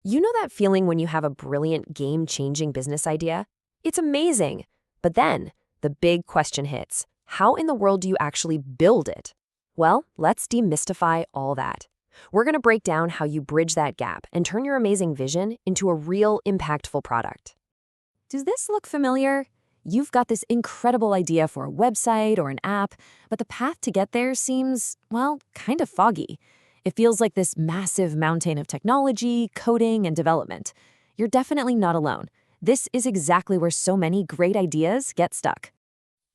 You know that feeling when you have a brilliant game-changing business idea? It's amazing. But then, the big question hits. How in the world do you actually build it? Well, let's demystify all that. We're going to break down how you bridge that gap and turn your amazing vision into a real impactful product. Does this look familiar? You've got this incredible idea for a website or an app, but the path to get there seems, well, kind of foggy. It feels like this massive mountain of technology, coding, and development. You're definitely not alone. This is exactly where so many great ideas get stuck.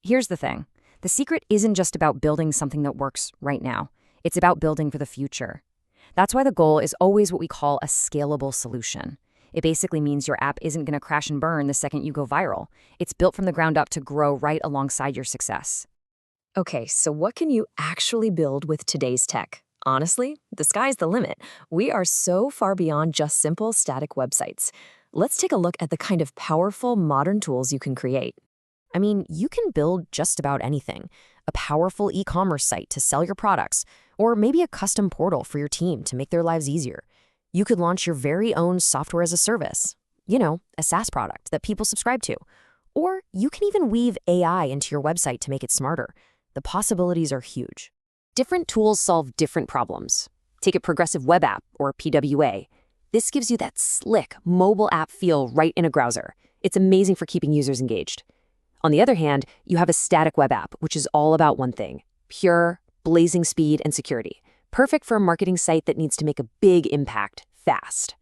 Here's the thing. The secret isn't just about building something that works right now. It's about building for the future. That's why the goal is always what we call a scalable solution. It basically means your app isn't going to crash and burn the second you go viral. It's built from the ground up to grow right alongside your success. Okay, so what can you actually build with today's tech? Honestly, the sky's the limit. We are so far beyond just simple static websites. Let's take a look at the kind of powerful modern tools you can create. I mean, you can build just about anything. A powerful e-commerce site to sell your products, or maybe a custom portal for your team to make their lives easier. You could launch your very own software as a service. A SaaS product that people subscribe to. Or you can even weave AI into your website to make it smarter. The possibilities are huge. Different tools solve different problems. Take a progressive web app, or PWA. This gives you that slick, mobile app feel right in a browser. It's amazing for keeping users engaged. On the other hand, you have a static web app, which is all about one thing: pure, blazing speed and security. Perfect for a marketing site that needs to make a big impact fast.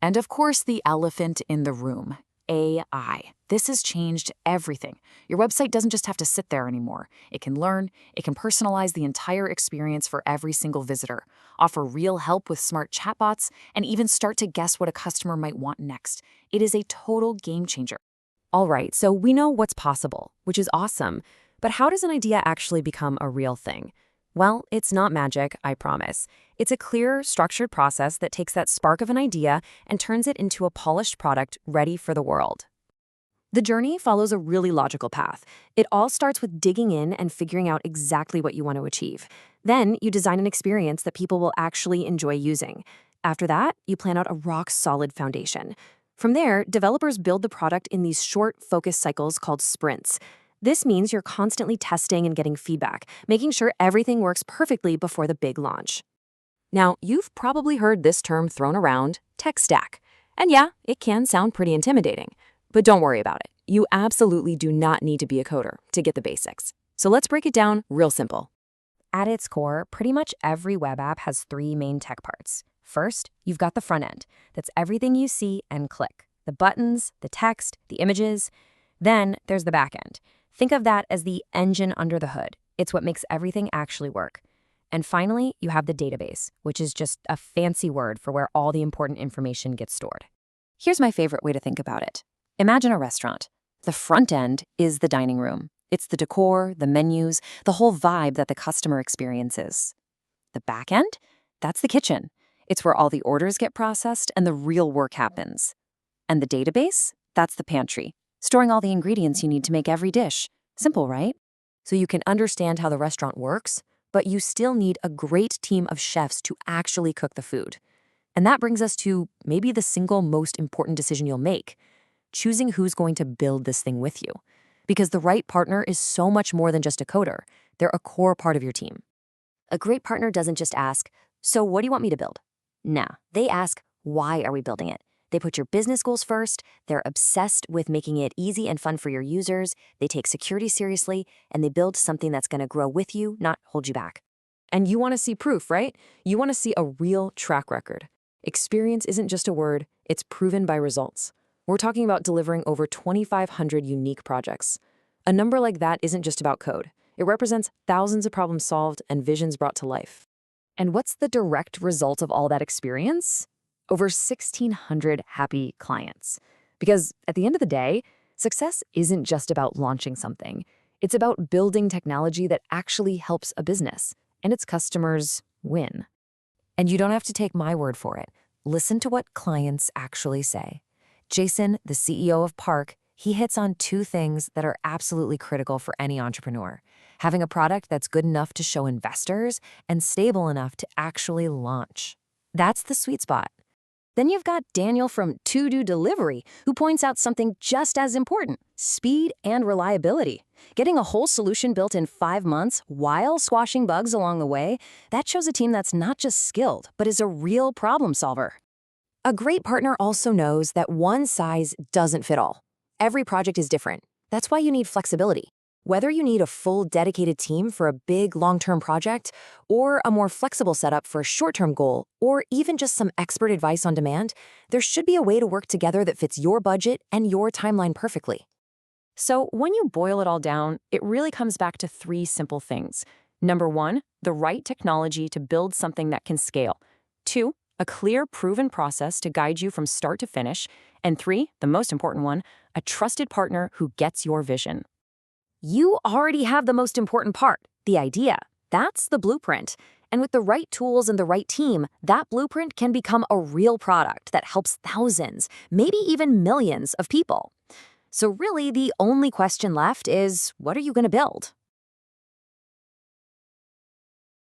And of course, the elephant in the room, AI. This has changed everything. Your website doesn't just have to sit there anymore. It can learn, it can personalize the entire experience for every single visitor, offer real help with smart chatbots, and even start to guess what a customer might want next. It is a total game changer. All right, so we know what's possible, which is awesome. But how does an idea actually become a real thing? Well, it's not magic, I promise. It's a clear, structured process that takes that spark of an idea and turns it into a polished product ready for the world. The journey follows a really logical path. It all starts with digging in and figuring out exactly what you want to achieve. Then you design an experience that people will actually enjoy using. After that, you plan out a rock-solid foundation. From there, developers build the product in these short, focused cycles called sprints. This means you're constantly testing and getting feedback, making sure everything works perfectly before the big launch. Now, you've probably heard this term thrown around, tech stack. And yeah, it can sound pretty intimidating. But don't worry about it. You absolutely do not need to be a coder to get the basics. So let's break it down real simple. At its core, pretty much every web app has three main tech parts. First, you've got the front end. That's everything you see and click. The buttons, the text, the images. Then there's the back end. Think of that as the engine under the hood. It's what makes everything actually work. And finally, you have the database, which is just a fancy word for where all the important information gets stored. Here's my favorite way to think about it. Imagine a restaurant. The front end is the dining room. It's the decor, the menus, the whole vibe that the customer experiences. The back end? That's the kitchen. It's where all the orders get processed and the real work happens. And the database? That's the pantry, storing all the ingredients you need to make every dish. Simple, right? So you can understand how the restaurant works, but you still need a great team of chefs to actually cook the food. And that brings us to maybe the single most important decision you'll make: choosing who's going to build this thing with you. Because the right partner is so much more than just a coder. They're a core part of your team. A great partner doesn't just ask, "So what do you want me to build?" Nah, they ask, "Why are we building it?" They put your business goals first, they're obsessed with making it easy and fun for your users, they take security seriously, and they build something that's going to grow with you, not hold you back. And you want to see proof, right? You want to see a real track record. Experience isn't just a word, it's proven by results. We're talking about delivering over 2,500 unique projects. A number like that isn't just about code. It represents thousands of problems solved and visions brought to life. And what's the direct result of all that experience? Over 1,600 happy clients. Because at the end of the day, success isn't just about launching something. It's about building technology that actually helps a business and its customers win. And you don't have to take my word for it. Listen to what clients actually say. Jason, the CEO of Park, he hits on two things that are absolutely critical for any entrepreneur: having a product that's good enough to show investors and stable enough to actually launch. That's the sweet spot. Then you've got Daniel from To Do Delivery, who points out something just as important: speed and reliability. Getting a whole solution built in 5 months while squashing bugs along the way, that shows a team that's not just skilled, but is a real problem solver. A great partner also knows that one size doesn't fit all. Every project is different. That's why you need flexibility. Whether you need a full dedicated team for a big long-term project, or a more flexible setup for a short-term goal, or even just some expert advice on demand, there should be a way to work together that fits your budget and your timeline perfectly. So when you boil it all down, it really comes back to 3 simple things. Number 1, the right technology to build something that can scale. 2, a clear, proven process to guide you from start to finish. And 3, the most important one, a trusted partner who gets your vision. You already have the most important part, the idea. That's the blueprint. And with the right tools and the right team, that blueprint can become a real product that helps thousands, maybe even millions of people. So really, the only question left is, what are you going to build?